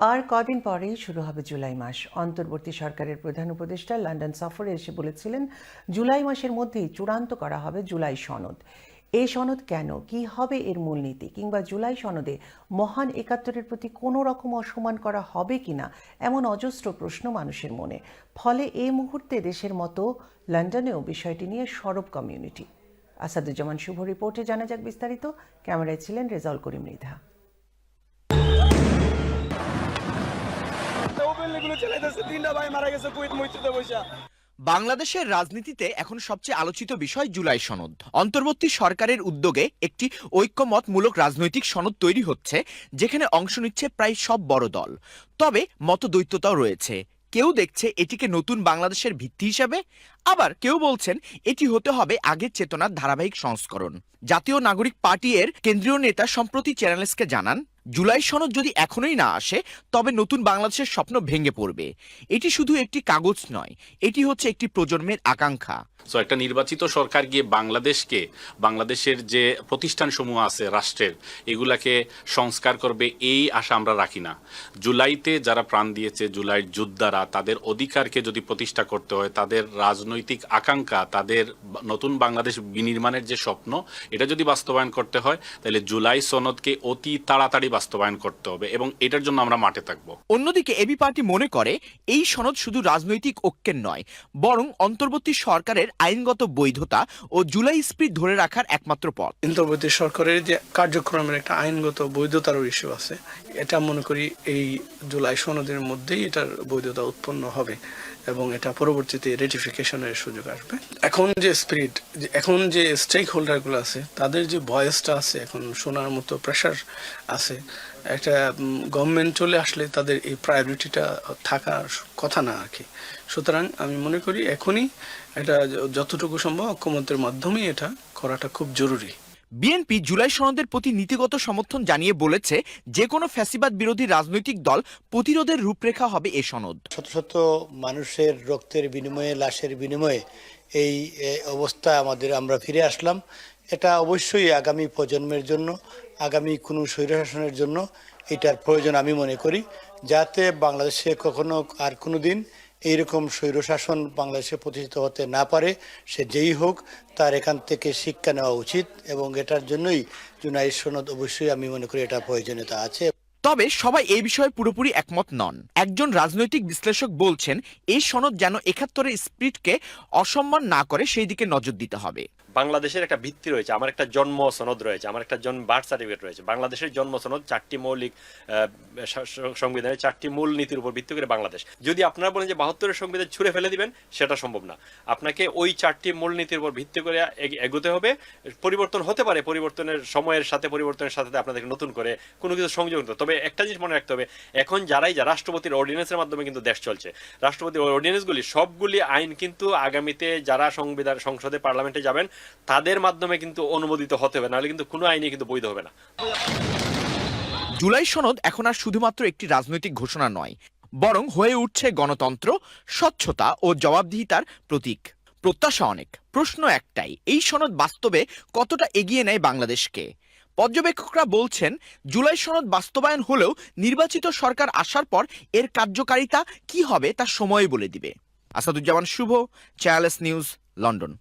আর কদিন পরেই শুরু হবে জুলাই মাস। অন্তর্বর্তী সরকারের প্রধান উপদেষ্টা লন্ডন সফরে এসে বলেছিলেন জুলাই মাসের মধ্যেই চূড়ান্ত করা হবে জুলাই সনদ। এই সনদ কেন, কি হবে এর মূলনীতি, কিংবা জুলাই সনদে মহান একাত্তরের প্রতি কোনো রকম অসম্মান করা হবে কিনা, এমন অজস্র প্রশ্ন মানুষের মনে। ফলে এই মুহূর্তে দেশের মতো লন্ডনেও বিষয়টি নিয়ে সরব কমিউনিটি। আসাদুজ্জামান শুভ রিপোর্টে জানা যাক বিস্তারিত। ক্যামেরায় ছিলেন রেজাউল করিম মৃধা। বাংলাদেশের রাজনীতিতে এখন সবচেয়ে আলোচিত বিষয় জুলাই সনদ। অন্তর্বর্তী সরকারের উদ্যোগে একটি ঐক্যমতমূলক রাজনৈতিক সনদ তৈরি হচ্ছে, যেখানে অংশ নিচ্ছে প্রায় সব বড় দল। তবে মতদ্বৈততাও রয়েছে। কেউ দেখছে এটিকে নতুন বাংলাদেশের ভিত্তি হিসাবে, আবার কেউ বলছেন এটি হতে হবে আগের চেতনার ধারাবাহিক সংস্করণ। জাতীয় নাগরিক পার্টি এর কেন্দ্রীয় নেতা সম্প্রতি চ্যানেলসকে জানান, জুলাই সনদ যদি এখনোই না আসে তবে নতুন বাংলাদেশের স্বপ্ন ভেঙে পড়বে। এটি শুধু একটি কাগজ নয়, এটি হচ্ছে একটি প্রজন্মের আকাঙ্ক্ষা। একটা নির্বাচিত সরকার গিয়ে বাংলাদেশের যে প্রতিষ্ঠানসমূহ আছে রাষ্ট্রের, এগুলাকে সংস্কার করবে এই আশা আমরা রাখি না। জুলাইতে যারা প্রাণ দিয়েছে, জুলাইয়ের যোদ্ধারা, তাদের অধিকারকে যদি প্রতিষ্ঠা করতে হয়, তাদের রাজনৈতিক আকাঙ্ক্ষা, তাদের নতুন বাংলাদেশ বিনির্মাণের যে স্বপ্ন, এটা যদি বাস্তবায়ন করতে হয় তাহলে জুলাই সনদকে অতি তাড়াতাড়ি বাস্তবায়ন করতে হবে, এবং এটার জন্য আমরা মাঠে থাকব। অন্যদিকে এবি পার্টি মনে করে এই সনদ শুধু রাজনৈতিক ঐক্যের নয়, বরং অন্তর্বর্তী সরকারের আইনগত বৈধতা ও জুলাই স্পিরিট ধরে রাখার একমাত্র পথ। অন্তর্বর্তী সরকারের যে কার্যক্রমের একটা আইনগত বৈধতার ইস্যু আছে, এটা মনে করি এই জুলাই সনদের মধ্যেই এটার বৈধতা উৎপন্ন হবে এবং এটা পরবর্তীতে রেটিফিকেশনের সুযোগ আসবে। এখন যে স্পিরিট, এখন যে স্টেক হোল্ডারগুলো আছে, তাদের যে ভয়েসটা আছে, এখন শোনার মতো প্রেশার আছে। একটা গভর্নমেন্ট চলে আসলে তাদের এই প্রায়োরিটিটা থাকার কথা না আর কি। সুতরাং আমি মনে করি এখনই এটা যতটুকু সম্ভব ঐক্যমত্যের মাধ্যমেই এটা করাটা খুব জরুরি। বিএনপি জুলাই সনদের প্রতি নীতিগত সমর্থন জানিয়ে বলেছে, যে কোনো ফ্যাসিবাদ বিরোধী রাজনৈতিক দল প্রতিরোধের রূপরেখা হবে এ সনদ। শত শত মানুষের রক্তের বিনিময়ে, লাশের বিনিময়ে এই অবস্থা আমরা ফিরে আসলাম। এটা অবশ্যই আগামী প্রজন্মের জন্য, আগামী কোনো স্বৈরশাসনের জন্য এটার প্রয়োজন আমি মনে করি, যাতে বাংলাদেশে কখনো আর কোনো দিন এইরকম স্বৈরশাসন বাংলাদেশে প্রতিষ্ঠিত হতে না পারে। সে যেই হোক, তার এখান থেকে শিক্ষা নেওয়া উচিত, এবং এটার জন্যই জুলাই সনদ অবশ্যই আমি মনে করি এটা প্রয়োজনীয়তা আছে। তবে সবাই এই বিষয়ে পুরোপুরি একমত নন। একজন রাজনৈতিক বিশ্লেষক বলছেন, এই সনদ যেন ৭১-এর স্পিরিটকে অসম্মান না করে সেই দিকে নজর দিতে হবে। বাংলাদেশের একটা ভিত্তি রয়েছে, আমার একটা জন্ম সনদ রয়েছে, আমার একটা বার্থ সার্টিফিকেট রয়েছে। বাংলাদেশের জন্ম সনদ 4টি মৌলিক সংবিধানের 4টি মূল নীতির উপর ভিত্তি করে বাংলাদেশ। যদি আপনারা বলেন যে 72-এর সংবিধান ছুঁড়ে ফেলে দিবেন, সেটা সম্ভব না। আপনাকে ওই 4টি মূল নীতির উপর ভিত্তি করে এগোতে হবে। পরিবর্তন হতে পারে, পরিবর্তনের সময়ের সাথে আপনাদেরকে নতুন করে কোনো কিছু সংযোগ করতে। তবে একটা জিনিস মনে রাখতে হবে, এখন রাষ্ট্রপতির অর্ডিন্যান্সের মাধ্যমে কিন্তু দেশ চলছে। রাষ্ট্রপতির অর্ডিন্যান্সগুলি সবগুলি আইন কিন্তু আগামীতে যারা সংসদে পার্লামেন্টে যাবেন তাদের মাধ্যমে কিন্তু অনুমোদিত হতে হবে, নাহলে কিন্তু কোনো আইনই কিন্তু বৈধ হবে না। জুলাই সনদ এখন আর শুধুমাত্র একটি রাজনৈতিক ঘোষণা নয়, বরং হয়ে উঠছে গণতন্ত্র, স্বচ্ছতা ও জবাবদিহিতার প্রতীক। প্রত্যাশা অনেক, প্রশ্ন একটাই, এই সনদ বাস্তবে কতটা এগিয়ে নেয় বাংলাদেশকে? পর্যবেক্ষকরা বলছেন, জুলাই সনদ বাস্তবায়ন হলেও নির্বাচিত সরকার আসার পর এর কার্যকারিতা কি হবে তা সময় বলে দিবে। আসাদুজ্জামান শুভ, চ্যানেলস নিউজ, লন্ডন।